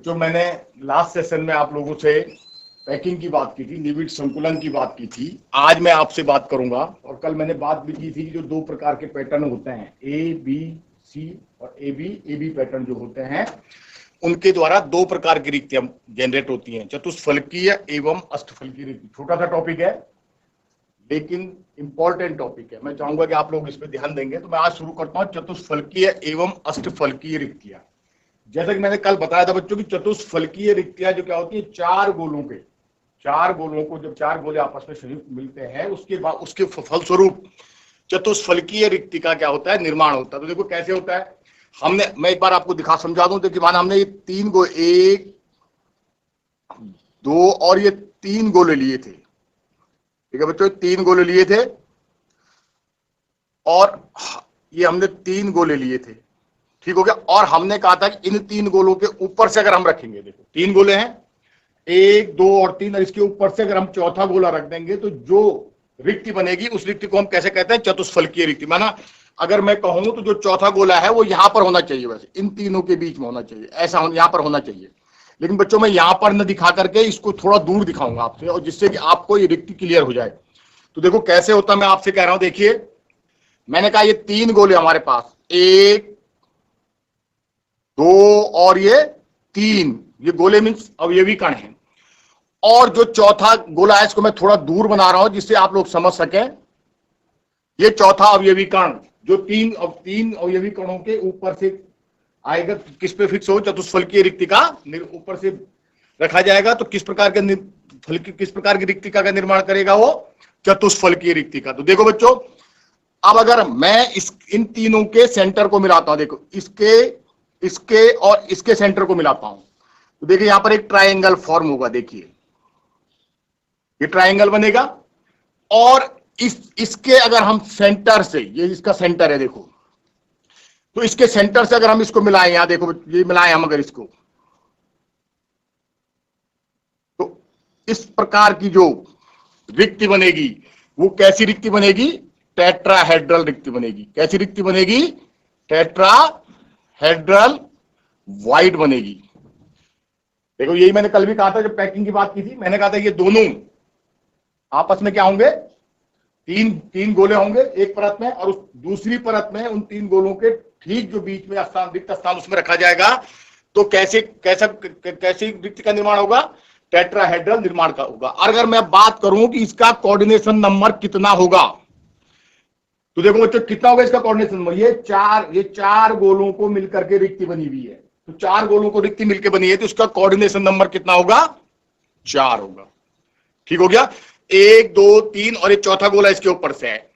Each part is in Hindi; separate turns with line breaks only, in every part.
जो मैंने लास्ट सेशन में आप लोगों से पैकिंग की बात की थी, निविड संकुलन की बात की थी, आज मैं आपसे बात करूंगा। और कल मैंने बात भी की थी कि जो दो प्रकार के पैटर्न होते हैं, ए बी सी और ए बी पैटर्न जो होते हैं, उनके द्वारा दो प्रकार की रिक्तियां जनरेट होती हैं, चतुष्फलकीय एवं अष्टफलकीय रिक्ति। छोटा सा टॉपिक है लेकिन इंपॉर्टेंट टॉपिक है, मैं चाहूंगा कि आप लोग इस पर ध्यान देंगे। तो मैं आज शुरू करता हूं चतुष्फलकीय एवं अष्टफलकीय रिक्तियां। जैसा कि मैंने कल बताया था बच्चों की, चतुष्फलकीय रिक्तियां जो क्या होती है, चार गोलों को जब चार गोले आपस में संयुक्त मिलते हैं, उसके बाद उसके फलस्वरूप चतुष्फलकीय रिक्ति का क्या होता है, निर्माण होता है। तो देखो कैसे होता है, मैं एक बार आपको दिखा समझा दूं। देखिए माना हमने ये तीन गो, एक दो और ये तीन गोले लिए थे, ठीक है बच्चों, तीन गोले लिए थे और ये हमने तीन गोले लिए थे, ठीक हो गया। और हमने कहा था कि इन तीन गोलों के ऊपर से अगर हम रखेंगे, देखो तीन गोले हैं, एक दो और तीन, और इसके ऊपर से अगर हम चौथा गोला रख देंगे तो जो रिक्ति बनेगी उस रिक्ति को हम कैसे कहते हैं, चतुष्फलकीय रिक्ति। माना अगर मैं कहूं तो जो चौथा गोला है वो यहां पर होना चाहिए, वैसे इन तीनों के बीच में होना चाहिए, ऐसा यहां पर होना चाहिए। लेकिन बच्चों मैं यहां पर न दिखा करके इसको थोड़ा दूर दिखाऊंगा आपसे, और जिससे कि आपको ये रिक्ति क्लियर हो जाए। तो देखो कैसे होता, मैं आपसे कह रहा हूं, देखिए मैंने कहा ये तीन गोले हमारे पास, एक दो और ये तीन, ये गोले मीन्स अवयवी कण है। और जो चौथा गोला है इसको मैं थोड़ा दूर बना रहा हूं जिससे आप लोग समझ सकें। ये चौथा अवयवी कण जो तीन अवयवी कणों के ऊपर से आएगा, किस पे फिक्स हो, चतुष्फलकीय रिक्ति का ऊपर से रखा जाएगा। तो किस प्रकार की रिक्ति का निर्माण करेगा वो, चतुष्फलकीय रिक्ति का। तो देखो बच्चों, अब अगर मैं इन तीनों के सेंटर को मिलाता हूं, देखो इसके और इसके सेंटर को मिलाता हूं, तो देखिए यहां पर एक ट्रायंगल फॉर्म होगा। देखिए ये ट्रायंगल बनेगा, और इसके अगर हम सेंटर से, ये इसका सेंटर है देखो, तो इसके सेंटर से अगर हम इसको मिलाएं, यहां देखो ये मिलाएं हम अगर इसको, तो इस प्रकार की जो रिक्ति बनेगी वो कैसी रिक्ति बनेगी, टेट्राहेड्रल रिक्ति बनेगी। कैसी रिक्ति बनेगी, टेट्राहेड्रल वाइड बनेगी। देखो यही मैंने कल भी कहा था जब पैकिंग की बात की थी, मैंने कहा था ये दोनों आपस में क्या होंगे, तीन गोले होंगे एक परत में, और उस दूसरी परत में उन तीन गोलों के ठीक जो बीच में रिक्त स्थान उसमें रखा जाएगा। तो कैसी रिक्ति का निर्माण होगा, टेट्राहेड्रल निर्माण का होगा। अगर मैं बात करूं कि इसका कोऑर्डिनेशन नंबर कितना होगा, तो देखो बच्चों कितना होगा इसका कोऑर्डिनेशन नंबर, ये चार गोलों को मिलकर के रिक्ति बनी हुई है। तो चार गोलों को रिक्ति मिलकर बनी है, तो उसका कोऑर्डिनेशन नंबर कितना होगा, 4 होगा। ठीक हो गया, 1 2 3 और ये चौथा गोला इसके ऊपर से है।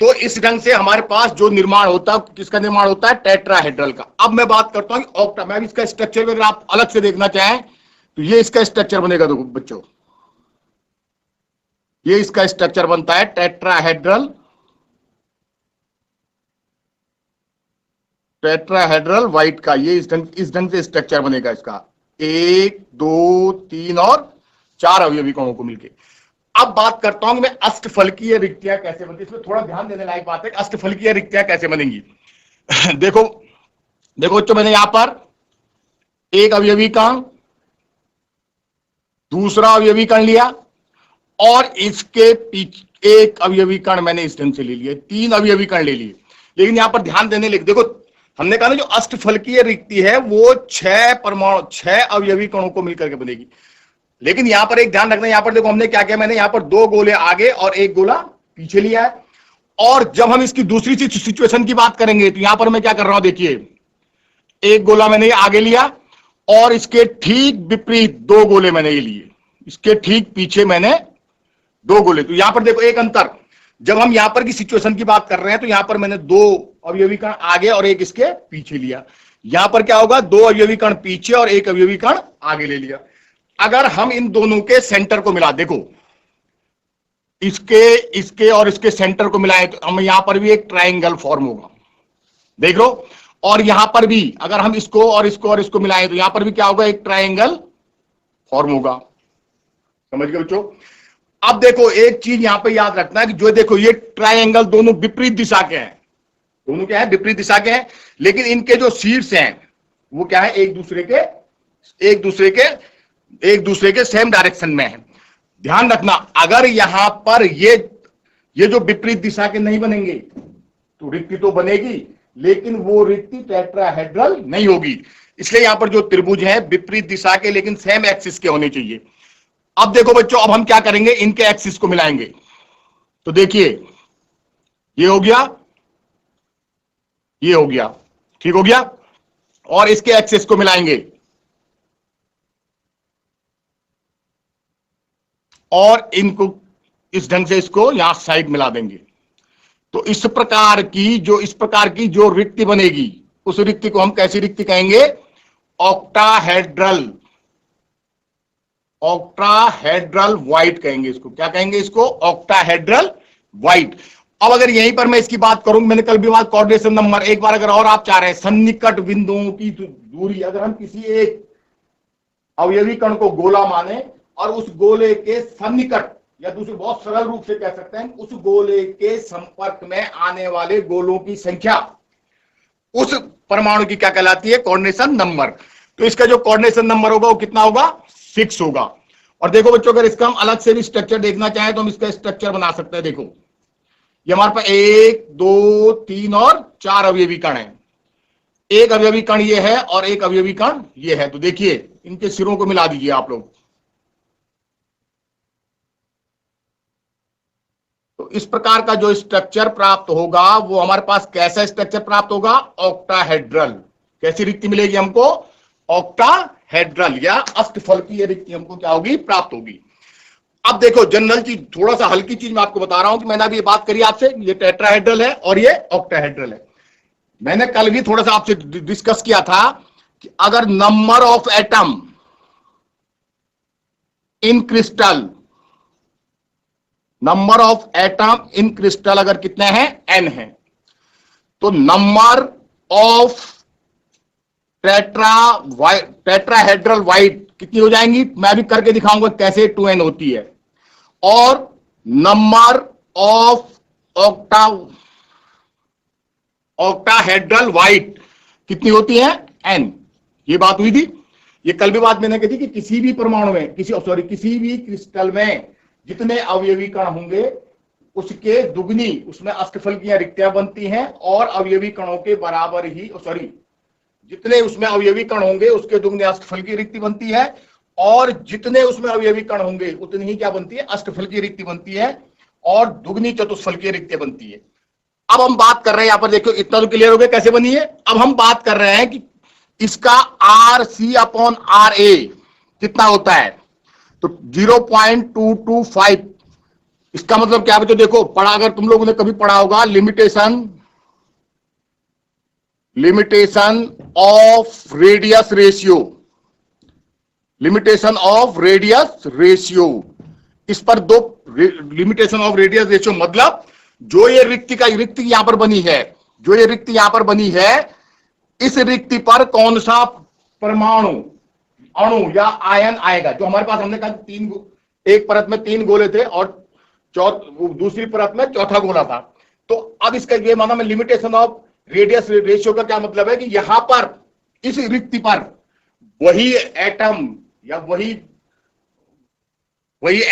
तो इस ढंग से हमारे पास जो निर्माण होता है, किसका निर्माण होता है, टेट्राहेड्रल का। अब मैं बात करता हूं ऑक्टा, मैं इसका स्ट्रक्चर अगर आप अलग से देखना चाहें तो ये इसका स्ट्रक्चर बनेगा। देखो बच्चों, ये इसका स्ट्रक्चर बनता है टेट्राहेड्रल वाइट का। ये इस ढंग से स्ट्रक्चर बनेगा इसका, 1 2 3 और 4 अवयवी कणों को मिलकर। अब बात करता हूं कि मैं अष्टफलकीय रिक्तियां कैसे बनती है। इसमें थोड़ा ध्यान देने लायक बात है, अष्टफलकीय रिक्तियां कैसे बनेंगी। देखो बच्चों, मैंने यहां पर एक अवयवी कण, दूसरा अवयवी कण लिया, और इसके पीछे एक अवयवी कण मैंने इस ढंग से ले लिया, 3 अवयवी कण ले लिए। लेकिन यहां पर ध्यान देने लगे, देखो हमने कहा ना जो अष्टफलकीय रिक्ति है वो 6 अवयवी कणों को मिलकर के बनेगी। लेकिन यहां पर एक ध्यान रखना, यहां पर देखो हमने क्या किया, मैंने यहां पर 2 गोले आगे और 1 गोला पीछे लिया है। और जब हम इसकी दूसरी सिचुएशन की बात करेंगे तो यहां पर मैं क्या कर रहा हूं, देखिए 1 गोला मैंने आगे लिया और इसके ठीक विपरीत 2 गोले मैंने ये लिए, इसके ठीक पीछे मैंने 2 गोले। तो यहां पर देखो एक अंतर, जब हम यहां पर की सिचुएशन की बात कर रहे हैं तो यहां पर मैंने 2 अवयवी कण आगे और 1 इसके पीछे लिया। यहां पर क्या होगा, 2 अवयवी कण पीछे और 1 अवयवी कण आगे ले लिया। अगर हम इन दोनों के सेंटर को मिला, देखो इसके और इसके सेंटर को मिलाएं तो हम यहां पर भी एक ट्रायंगल फॉर्म होगा, देख लो। और यहां पर भी अगर हम इसको और इसको मिलाएं तो यहां पर भी क्या होगा, एक ट्रायंगल फॉर्म होगा। समझ गए बच्चों। अब देखो एक चीज यहां पे याद रखना है कि जो देखो ये ट्रायंगल दोनों विपरीत दिशा के हैं, दोनों क्या है, विपरीत दिशा के हैं। लेकिन इनके जो शीर्ष हैं वो क्या है, एक दूसरे के एक दूसरे के सेम डायरेक्शन में है। ध्यान रखना, अगर यहां पर ये जो विपरीत दिशा के नहीं बनेंगे तो रिक्ति तो बनेगी, लेकिन वो रिक्ति टेट्राहेड्रल नहीं होगी। इसलिए यहां पर जो त्रिभुज है विपरीत दिशा के लेकिन सेम एक्सिस के होने चाहिए। अब देखो बच्चों, अब हम क्या करेंगे, इनके एक्सिस को मिलाएंगे। तो देखिए, ये हो गया, ये हो गया, ठीक हो गया, और इसके एक्सिस को मिलाएंगे और इनको इस ढंग से इसको यहां साइड मिला देंगे। तो इस प्रकार की जो रिक्ति बनेगी, उस रिक्ति को हम कैसी रिक्ति कहेंगे, ऑक्टाहेड्रल वाइड कहेंगे इसको। क्या कहेंगे इसको, ऑक्टाहेड्रल वाइड। अब अगर यहीं पर मैं इसकी बात करूं, मैंने कल भी बात कोऑर्डिनेशन नंबर, एक बार अगर और आप चाह रहे हैं सन्निकट बिंदुओं की दूरी, अगर हम किसी एक अवयवी कण को गोला माने और उस गोले के सन्निकट, या दूसरे बहुत सरल रूप से कह सकते हैं, उस गोले के संपर्क में आने वाले गोलों की संख्या, उस परमाणु की क्या कहलाती है, कोऑर्डिनेशन नंबर। तो इसका जो कोऑर्डिनेशन नंबर होगा वो कितना होगा, 6 होगा। और देखो बच्चों, अगर इसका हम अलग से भी स्ट्रक्चर देखना चाहें तो हम इसका स्ट्रक्चर बना सकते हैं। देखो, ये हमारे पास 1 2 3 और 4 अवयवी कण है। एक अवयवी कण ये है और एक अवयवी कण ये है। तो देखिए, इनके सिरों को मिला दीजिए आप लोग। तो इस प्रकार का जो स्ट्रक्चर प्राप्त होगा वो हमारे पास कैसा स्ट्रक्चर प्राप्त होगा, ऑक्टाहेड्रल। कैसी रिक्ति मिलेगी हमको, ऑक्टाहेड्रल या अष्टफलकीय रिक्ति हमको क्या होगी, प्राप्त होगी। अब देखो, जनरल चीज, थोड़ा सा हल्की चीज मैं आपको बता रहा हूं कि मैंने अभी ये बात करी आपसे, ये टेट्राहेड्रल है और ये ऑक्टाहेड्रल है। मैंने कल भी थोड़ा सा आपसे डिस्कस किया था कि अगर number of atom in crystal, number of atom in crystal अगर कितने हैं, n है, तो नंबर ऑफ टेट्राहेड्रल वाइड कितनी हो जाएंगी, मैं अभी करके दिखाऊंगा कैसे 2n होती है। और नंबर ऑफ ऑक्टाहेड्रल वाइड कितनी होती है, n। ये बात हुई थी, ये कल भी बात मैंने कही थी कि किसी भी परमाणु में, किसी भी क्रिस्टल में जितने अवयवी कण होंगे उसके दुगनी उसमें अष्टफलकीय रिक्तियां बनती हैं, और अवयवी कणों के बराबर ही जितने उसमें अवयवी कण होंगे उसके दुगनी अष्टफलकीय रिक्ति बनती है, और जितने उसमें अवयवी कण होंगे उतनी ही क्या बनती है, अष्टफलकीय रिक्ति बनती है, और दुगनी चतुष्फलकीय रिक्ति बनती है। अब हम बात कर रहे हैं, यहां पर देखो, इतना तो क्लियर हो गया कैसे बनी है। अब हम बात कर रहे हैं कि इसका RC/RA कितना होता है, तो 0.225। इसका मतलब क्या है, तो देखो पढ़ा, अगर तुम लोगों ने कभी पढ़ा होगा लिमिटेशन ऑफ रेडियस रेशियो, इस पर दो लिमिटेशन ऑफ रेडियस रेशियो, मतलब जो ये रिक्ति यहां पर बनी है, इस रिक्ति पर कौन सा परमाणु, अणु या आयन आएगा। जो हमारे पास, हमने कहा एक परत में 3 गोले थे और दूसरी परत में चौथा गोला था। तो अब इसका ये माना में लिमिटेशन ऑफ रेडियस रेशियो का क्या मतलब है कि यहां पर इस रिक्ति पर वही एटम या वही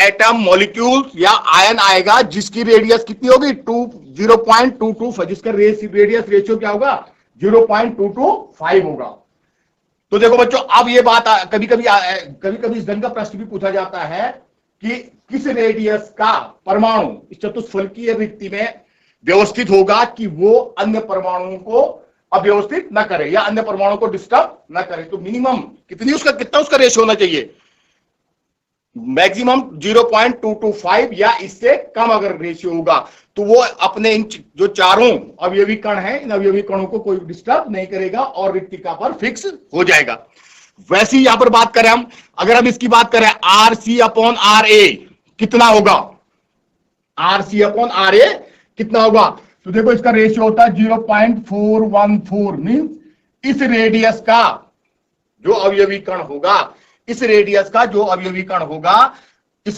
एटम, मॉलिक्यूल या आयन आएगा जिसकी रेडियस कितनी होगी, 0.225, जिसका रेडियस रेशियो क्या होगा, 0.225 होगा। तो देखो बच्चों, अब ये बात कभी कभी इस ढंग का प्रश्न भी पूछा जाता है कि किस रेडियस का परमाणु इस चतुष्फलकीय रिक्ति में व्यवस्थित होगा कि वो अन्य परमाणुओं को अव्यवस्थित न करे या अन्य परमाणुओं को डिस्टर्ब न करे। तो मिनिमम कितना उसका रेशियो होना चाहिए, मैक्सिमम 0.225 या इससे कम अगर रेशियो होगा तो वो अपने इन जो चारों अवयवी कण हैं, इन अवयवी कणों को कोई डिस्टर्ब नहीं करेगा और रिक्तिका पर फिक्स हो जाएगा। वैसे ही यहां पर बात करें हम, अगर हम इसकी बात करें RC/RA कितना होगा, RC/RA कितना होगा, तो देखो इसका रेशियो होता है 0.414। मींस इस रेडियस का जो अवयवी कण होगा, इस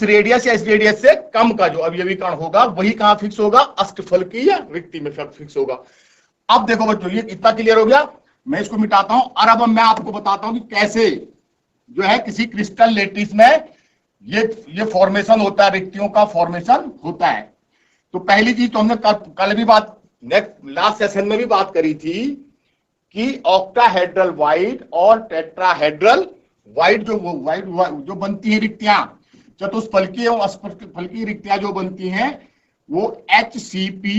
रेडियस या इस रेडियस से कम का जो अवयवी कण होगा वही कहां फिक्स होगा, अष्टफलकीय रिक्ति में फिक्स होगा। अब देखो बच्चों, ये इतना क्लियर हो गया। मैं इसको मिटाता हूं और अब मैं आपको बताता हूं कि कैसे जो है किसी क्रिस्टल लेटिस में ये फॉर्मेशन होता है, रिक्तियों का फॉर्मेशन होता है। तो पहली चीज तो हमने कल भी बात, लास्ट सेशन में भी बात करी थी कि ऑक्टाहेड्रल वाइड और टेट्राहेड्रल वाइड जो बनती है रिक्तियां, चतुष्फलकीय एवं अष्टफलकीय रिक्तियां जो बनती हैं वो HCP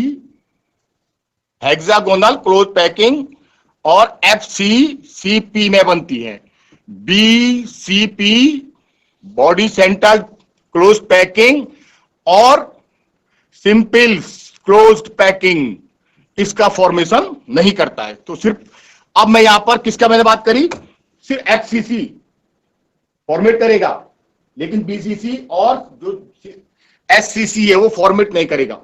हेक्सागोनल क्लोज पैकिंग और FCCP में बनती है। BCP body centre close packing और सिंपल क्लोज्ड पैकिंग इसका फॉर्मेशन नहीं करता है। तो सिर्फ अब मैं यहां पर किसका मैंने बात करी, सिर्फ FCC फॉर्मेट करेगा, लेकिन BCC और जो SCC है वो फॉर्मेट नहीं करेगा।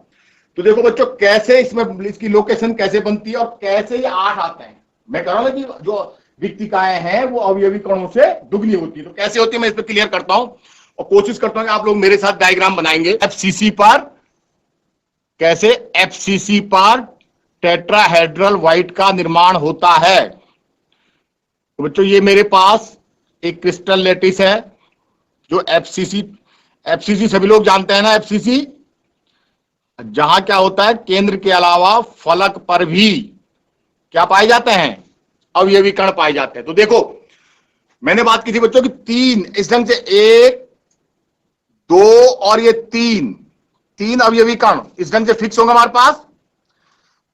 तो देखो बच्चों कैसे इसमें इसकी लोकेशन कैसे बनती है और कैसे ये 8 आते हैं। मैं कह रहा हूं कि जो रिक्तिकाएं हैं वो अवयवी कणों से दुगनी होती है। तो कैसे होती है मैं इस पर क्लियर करता हूं और कोशिश करता हूं कि आप लोग मेरे साथ डायग्राम बनाएंगे। FCC पर कैसे FCC पर टेट्राहेड्रल वाइट का निर्माण होता है। तो बच्चों ये मेरे पास एक क्रिस्टल लेटिस है जो FCC सभी लोग जानते हैं ना। FCC जहां क्या होता है, केंद्र के अलावा फलक पर भी क्या पाए जाते हैं, अवयवी कण पाए जाते हैं। तो देखो मैंने बात की थी बच्चों कि 3 इस ढंग से 1 2 और ये 3 अवयवी कण इस ढंग से फिक्स होंगे हमारे पास,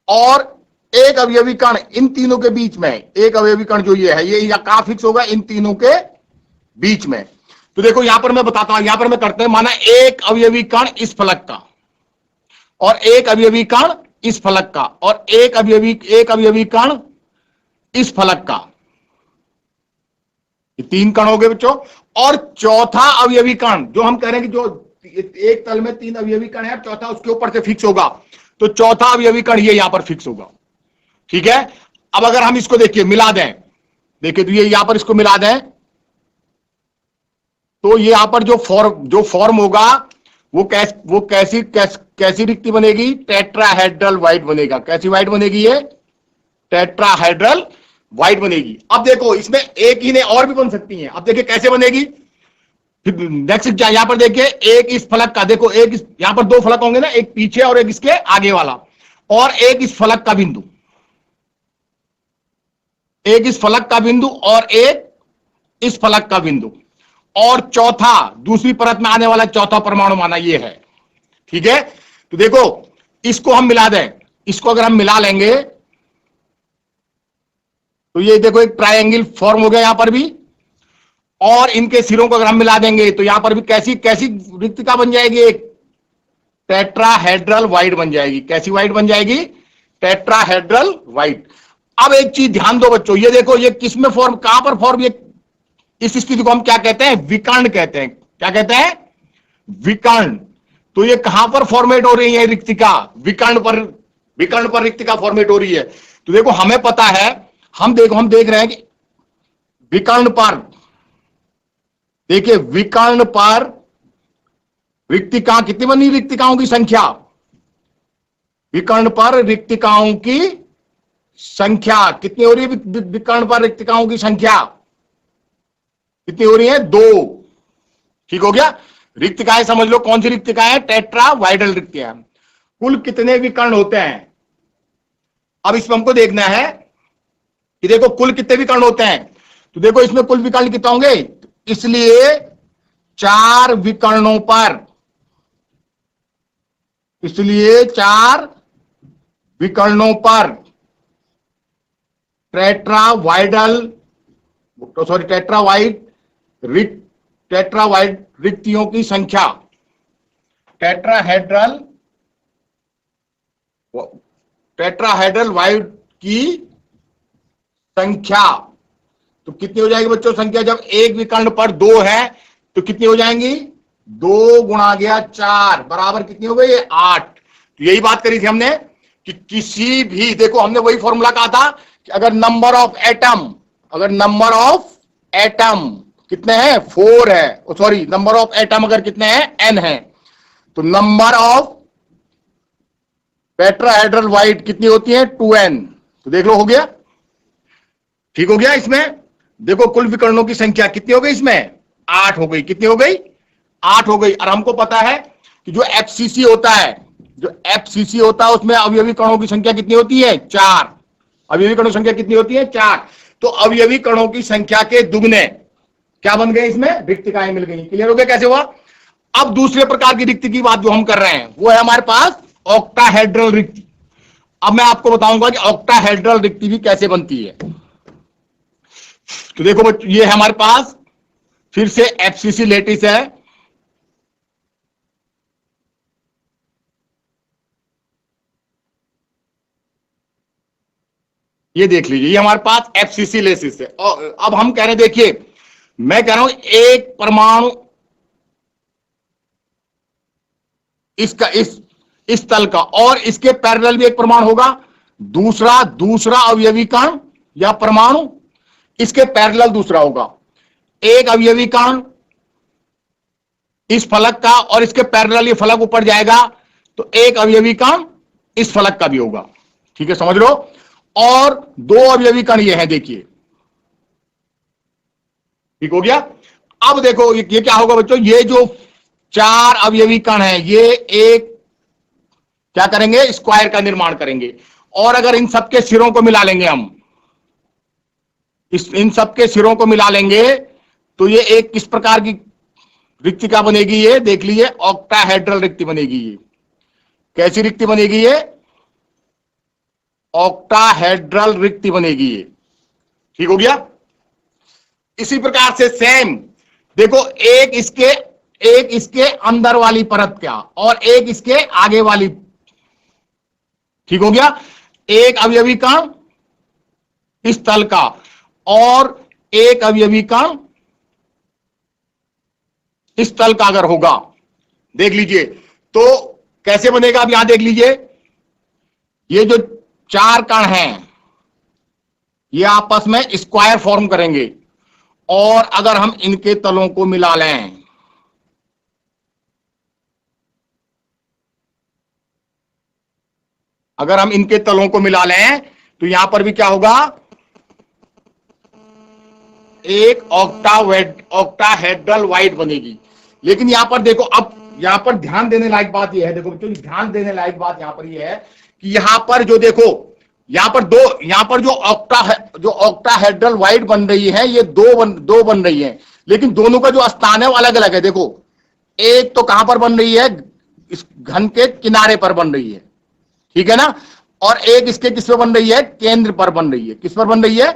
और एक अवयवी कण इन तीनों के बीच में, एक अवयवी कण जो ये है ये कहां फिक्स होगा, इन तीनों के बीच में। तो देखो यहां पर मैं बताता हूं, यहां पर मैं करते हैं, माना एक अवयवी कण इस फलक का और एक अवयवी कण इस फलक का और एक अवयवी कण इस फलक का, ये 3 कण हो गए बच्चों। और चौथा अवयवी कण जो हम कह रहे हैं कि जो एक तल में 3 अवयवी कण है, चौथा उसके ऊपर से फिक्स होगा, तो चौथा अवयवी कण ये यहां पर फिक्स होगा। ठीक है, अब अगर हम इसको देखिए मिला दें, देखिए तो ये यहां पर इसको मिला दें तो ये यहां पर जो फॉर्म होगा वो कैसी रिक्ति बनेगी, टेट्राहेड्रल वाइड बनेगा। कैसी वाइड बनेगी, ये टेट्राहेड्रल वाइड बनेगी। अब देखो इसमें एक ही नहीं और भी बन सकती हैं। अब देखिए कैसे बनेगी, फिर नेक्स्ट यहां पर देखिए एक इस फलक का, देखो एक यहां पर 2 फलक होंगे ना, एक पीछे और एक इसके आगे वाला, और एक इस फलक का बिंदु, एक इस फलक का बिंदु और एक इस फलक का बिंदु, और चौथा दूसरी परत में आने वाला चौथा परमाणु माना ये है। ठीक है, तो देखो इसको हम मिला दें, इसको अगर हम मिला लेंगे तो ये देखो एक ट्रायंगल फॉर्म हो गया यहां पर भी, और इनके सिरों को अगर हम मिला देंगे तो यहां पर भी कैसी कैसी रिक्तिका बन जाएगी, एक टेट्राहेड्रल वाइड बन जाएगी। कैसी वाइड बन जाएगी, टेट्राहेड्रल वाइड। अब एक चीज ध्यान दो बच्चों, ये देखो ये किस में फॉर्म, कहां पर फॉर्म, ये इस स्थिति को हम क्या कहते हैं, विकर्ण कहते हैं। क्या कहते हैं, विकर्ण। तो ये कहां पर फॉर्मेट हो रही है रिक्तिका, विकर्ण पर रिक्तिका फॉर्मेट हो रही है। तो देखो हमें पता है, हम देख रहे हैं कि विकर्ण पर, देखिए विकर्ण पर रिक्तिका कितनी बनी, रिक्तिकाओं की संख्या, विकर्ण पर रिक्तिकाओं की संख्या कितनी हो रही है, विकर्ण पर रिक्तिकाओं की संख्या कितनी हो रही है, 2। ठीक हो गया, रिक्तिकाएं समझ लो कौन सी रिक्तिकाएं, टेट्रावाइडल रिक्तियां। कुल कितने विकर्ण होते हैं, अब इसमें हमको देखना है कि देखो कुल कितने विकर्ण होते हैं। तो देखो इसमें कुल विकर्ण कितने होंगे, इसलिए 4 विकर्णों पर, इसलिए 4 विकर्णों पर टेट्रावाइड रिक्तियों की संख्या, टेट्राहेड्रल वाइड की संख्या तो कितनी हो जाएगी बच्चों, संख्या जब एक विकर्ण पर 2 है तो कितनी हो जाएंगी, 2 गुणा गया 4 बराबर कितनी हो गई, 8। तो यही बात करी थी हमने कि किसी भी, देखो हमने वही फॉर्मूला कहा था कि अगर नंबर ऑफ एटम कितने हैं, 4 है, सॉरी नंबर ऑफ एटम अगर कितने हैं, n है, तो नंबर ऑफ टेट्राहेड्रल वाइड कितनी होती है, 2n। तो देख लो हो गया, ठीक हो गया इसमें। देखो कुल विकर्णों की संख्या कितनी हो गई इसमें, 8 हो गई। कितनी हो गई, 8 हो गई। और हमको पता है कि जो एफसीसी होता है, जो एफसीसी होता है उसमें अवयवी कणों की संख्या कितनी होती है, 4। अवयवी कणों की संख्या कितनी होती है, 4। तो अवयवी कणों की संख्या के दुगने क्या बन गए, इसमें रिक्तिकाएं मिल गई। क्लियर हो गया कैसे हुआ। अब दूसरे प्रकार की रिक्ति की बात जो हम कर रहे हैं वो है हमारे पास ऑक्टाहेड्रल रिक्ति। अब मैं आपको बताऊंगा कि ऑक्टाहेड्रल रिक्ति भी कैसे बनती है। तो देखो बच्चों, ये है हमारे पास फिर से एफसीसी लेटिस है। ये देख लीजिए, ये हमारे पास एफसीसी लेटिस है। और अब हम कह रहे हैं, देखिए मैं कह रहा हूं एक परमाणु इसका इस तल का, और इसके पैरेलल भी एक परमाणु होगा, दूसरा अवयवी कण या परमाणु इसके पैरेलल दूसरा होगा। एक अवयवी कण इस फलक का और इसके पैरेलल ये फलक ऊपर जाएगा, तो एक अवयवी कण इस फलक का भी होगा। ठीक है, समझ लो। और दो अवयवी कण ये है, देखिए ठीक हो गया। अब देखो ये क्या होगा बच्चों, ये जो 4 अवयवी कण है ये एक क्या करेंगे, स्क्वायर का निर्माण करेंगे। और अगर इन सबके सिरों को मिला लेंगे हम, इन सबके सिरों को मिला लेंगे, तो ये एक किस प्रकार की रिक्तिका बनेगी, ये देख लीजिए, ऑक्टाहेड्रल रिक्ति बनेगी। ये कैसी रिक्ति बनेगी, ये ऑक्टाहेड्रल रिक्ति बनेगी ये। ठीक हो गया। इसी प्रकार से सेम देखो, एक इसके अंदर वाली परत क्या और एक इसके आगे वाली। ठीक हो गया। एक अवयवी कण इस तल का और एक अवयवी कण इस तल का अगर होगा, देख लीजिए तो कैसे बनेगा। अब यहां देख लीजिए, ये जो 4 कण हैं ये आपस में स्क्वायर फॉर्म करेंगे। और अगर हम इनके तलों को मिला लें, अगर हम इनके तलों को मिला लें तो यहां पर भी क्या होगा, एक ऑक्टाहेड्रल वाइड बनेगी। लेकिन यहां पर देखो, अब यहां पर ध्यान देने लायक बात यह है, देखो बच्चों ध्यान देने लायक बात यहां पर यह है कि यहां पर जो देखो, यहां पर जो ऑक्टाहेड्रल वाइड बन रही है, ये दो बन रही है। लेकिन दोनों का जो स्थान है वो अलग अलग है। देखो, एक तो कहां पर बन रही है, इस घन के किनारे पर बन रही है, ठीक है ना। और एक इसके किस पर बन रही है, केंद्र पर बन रही है। किस पर बन रही है,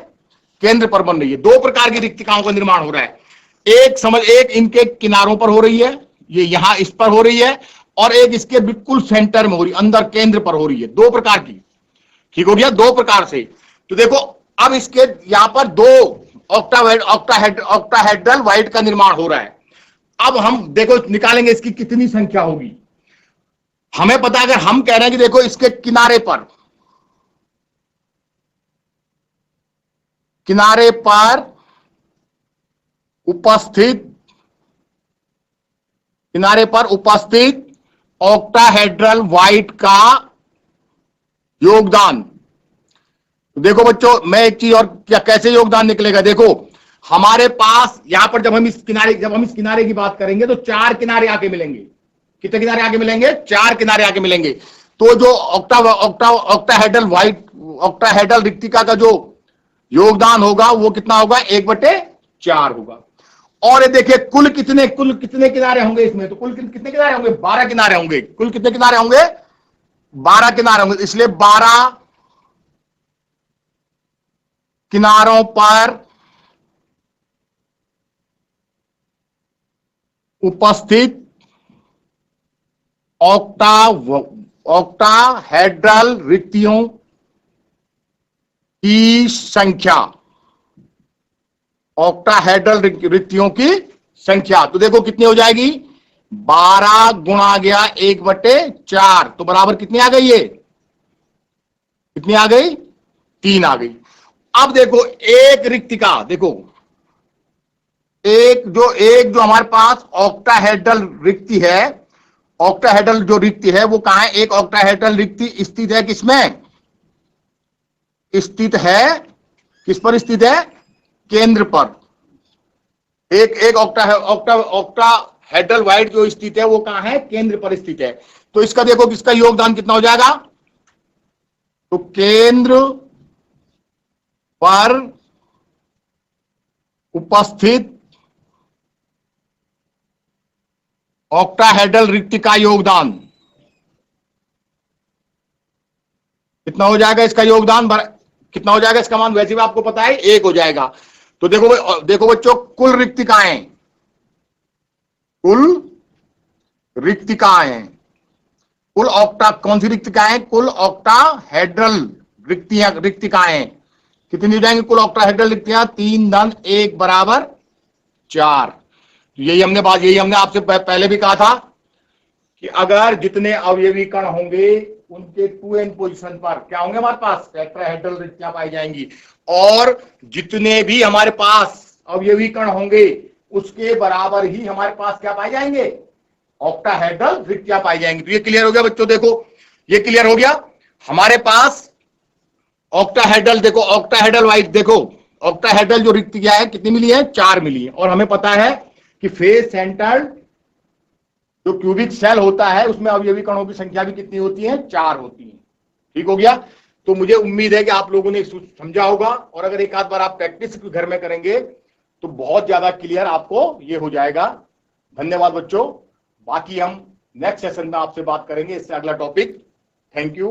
केंद्र पर बन रही है। दो प्रकार की रिक्तिकाओं का निर्माण हो रहा है। एक इनके किनारों पर हो रही है, ये यहां इस पर हो रही है, और एक इसके बिल्कुल सेंटर में हो रही है, अंदर केंद्र पर हो रही है। दो प्रकार की। ठीक हो गया, दो प्रकार से। तो देखो, अब इसके यहां पर दो ऑक्टाहेड्रल वाइड का निर्माण हो रहा है। अब हम देखो निकालेंगे इसकी कितनी संख्या होगी। हमें पता है, अगर हम कह रहे हैं कि देखो इसके किनारे पर उपस्थित ऑक्टाहेड्रल वाइड का योगदान। देखो बच्चों, मैं एक चीज और, क्या कैसे योगदान निकलेगा, देखो हमारे पास यहां पर जब हम इस किनारे की बात करेंगे तो 4 किनारे आके मिलेंगे। कितने किनारे आके मिलेंगे, 4 किनारे आके मिलेंगे। तो जो ऑक्टाहेड्रल रिक्तिका का जो योगदान होगा वो कितना होगा, 1/4 होगा। और ये देखिए कुल कितने किनारे होंगे इसमें, तो कुल कितने किनारे होंगे, 12 किनारे होंगे। कुल कितने किनारे होंगे, 12 किनारे होंगे। इसलिए 12 किनारों पर उपस्थित ऑक्टाहेड्रल रिक्तियों की संख्या, ऑक्टाहेड्रल रिक्तियों की संख्या, तो देखो कितनी हो जाएगी, 12 गुणा गया 1/4, तो बराबर कितनी आ गई, ये कितनी आ गई, 3 आ गई। अब देखो एक रिक्तिका, देखो एक जो हमारे पास ऑक्टाहेड्रल रिक्ति है, ऑक्टाहेड्रल जो रिक्ति है वो कहां है, एक ऑक्टाहेड्रल रिक्ति स्थित है किसमें, स्थित है, किस पर स्थित है, केंद्र पर, एक ऑक्टाहेड्रल जो स्थित है वो कहां है? केंद्र पर स्थित है। तो इसका देखो किसका योगदान कितना हो जाएगा? तो केंद्र पर उपस्थित ऑक्टाहेड्रल रिक्ति का योगदान कितना हो जाएगा? इसका योगदान कितना हो जाएगा? इसका मान वैसे भी आपको पता है 1 हो जाएगा। तो देखो बच्चों, कुल रिक्तिकाएं, कुल ऑक्टा, कौन सी रिक्तिकाएं? कुल ऑक्टाहेड्रल रिक्तिकाएं कितनी हो जाएंगी? कुल ऑक्टाहेड्रल रिक्तियां 3 धन 1 बराबर 4। यही हमने आपसे पहले भी कहा था कि अगर जितने अवयवी कण होंगे उनके 2n पोजीशन पर क्या होंगे? हमारे पास टेट्राहेड्रल रिक्तियां पाई जाएंगी, और जितने भी हमारे पास अवयवी कण होंगे उसके बराबर ही हमारे पास क्या पाए जाएंगे? ऑक्टाहेड्रल रिक्तियां पाई जाएंगी। तो ये क्लियर हो गया बच्चों? देखो ये क्लियर हो गया। हमारे पास ऑक्टाहेड्रल, देखो ऑक्टाहेड्रल वाइज, देखो ऑक्टाहेड्रल जो रिक्तियां है कितनी मिली है? 4 मिली है। और हमें पता है कि फेस सेंटर्ड जो क्यूबिक सेल होता है उसमें अवयवी कणों की संख्या भी कितनी होती है? 4 होती है। ठीक हो गया? तो मुझे उम्मीद है कि आप लोगों ने समझा होगा, और अगर एक आध बार आप प्रैक्टिस घर में करेंगे तो बहुत ज्यादा क्लियर आपको ये हो जाएगा। धन्यवाद बच्चों। बाकी हम नेक्स्ट सेशन में आपसे बात करेंगे, इससे अगला टॉपिक। Thank you.